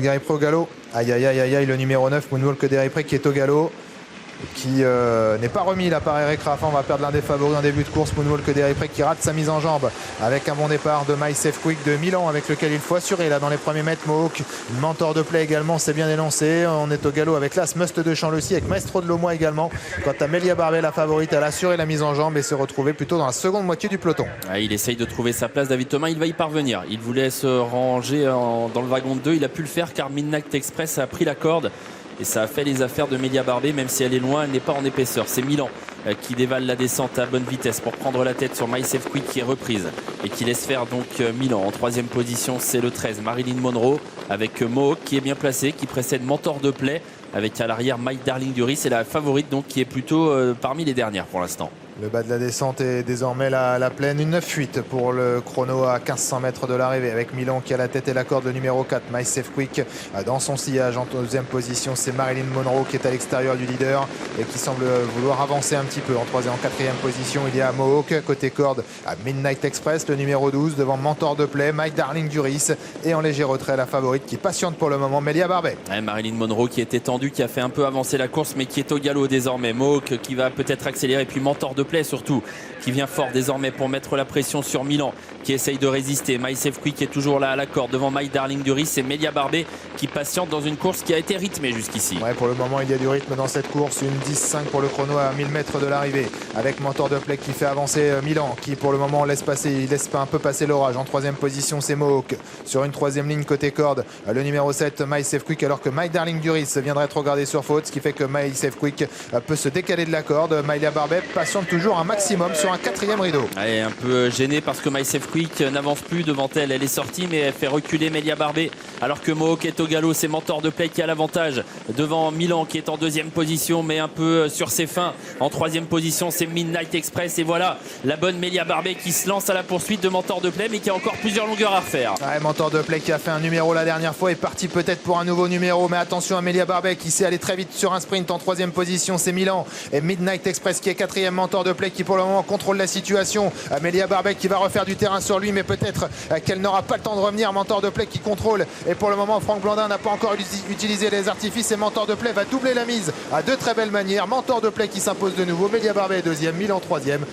Garipré au galop. Aïe aïe aïe aïe aïe, le numéro 9, Moonwalk Garipré qui est au galop. Qui n'est pas remis là par Eric Raffin. On va perdre l'un des favoris en début de course. Moonwalk Garipré qui rate sa mise en jambe avec un bon départ de My Safe Quick de Milan avec lequel il faut assurer là dans les premiers mètres. Mohawk, mentor de play également, c'est bien énoncé. On est au galop avec l'As Must de Champ-Lucy avec Maestro de Lomois également. Quant à Melia Barbet, la favorite, elle a assuré la mise en jambe et s'est retrouvée plutôt dans la seconde moitié du peloton. Il essaye de trouver sa place, David Thomas, il va y parvenir. Il voulait se ranger dans le wagon de 2, il a pu le faire car Midnight Express a pris la corde. Et ça a fait les affaires de Melia Barbet, même si elle est loin, elle n'est pas en épaisseur. C'est Milan qui dévale la descente à bonne vitesse pour prendre la tête sur My Safe Quick qui est reprise et qui laisse faire donc Milan. En troisième position, c'est le 13, Marilyn Monroe avec Mohawk qui est bien placé, qui précède Mentor de Play avec à l'arrière My Darling Dury. C'est la favorite donc qui est plutôt parmi les dernières pour l'instant. Le bas de la descente est désormais la plaine. Une 9-8 pour le chrono à 1500 mètres de l'arrivée avec Milan qui a la tête et la corde. Le numéro 4, My Safe Quick dans son sillage. En deuxième position, c'est Marilyn Monroe qui est à l'extérieur du leader et qui semble vouloir avancer un petit peu. En quatrième position, il y a Mohawk. Côté corde, à Midnight Express, le numéro 12 devant Mentor de Play, My Darling Duris. Et en léger retrait, la favorite qui patiente pour le moment, Melia Barbet. Marilyn Monroe qui était tendue, qui a fait un peu avancer la course mais qui est au galop désormais. Mohawk qui va peut-être accélérer, puis Mentor de Play surtout qui vient fort désormais pour mettre la pression sur Milan qui essaye de résister. My Safe Quick est toujours là à la corde devant My Darling Duris. C'est Melia Barbet qui patiente dans une course qui a été rythmée jusqu'ici. Ouais, pour le moment il y a du rythme dans cette course. Une 10-5 pour le chrono à 1000 mètres de l'arrivée avec Mentor de Play qui fait avancer Milan qui pour le moment laisse un peu passer l'orage. En troisième position c'est Mohawk sur une troisième ligne côté corde, le numéro 7 My Safe Quick, alors que My Darling Duris viendrait être regardé sur faute, ce qui fait que My Safe Quick peut se décaler de la corde. Melia Barbet patiente toujours un maximum sur un quatrième rideau. Elle est un peu gênée parce que My Safe Quick n'avance plus devant elle. Elle est sortie mais elle fait reculer Melia Barbet alors que Mohawk est au galop. C'est Mentor de Play qui a l'avantage devant Milan qui est en deuxième position mais un peu sur ses fins. En troisième position c'est Midnight Express et voilà la bonne Melia Barbet qui se lance à la poursuite de Mentor de Play mais qui a encore plusieurs longueurs à refaire. Ouais, Mentor de Play qui a fait un numéro la dernière fois est parti peut-être pour un nouveau numéro, mais attention à Melia Barbet qui sait aller très vite sur un sprint. En troisième position c'est Milan et Midnight Express qui est quatrième. Mentor de Play qui pour le moment contrôle la situation. Melia Barbet qui va refaire du terrain sur lui mais peut-être qu'elle n'aura pas le temps de revenir. Mentor de Play qui contrôle et pour le moment Franck Blandin n'a pas encore utilisé les artifices et Mentor de Play va doubler la mise à de très belles manières. Mentor de Play qui s'impose de nouveau, Melia Barbet est deuxième, Milan troisième.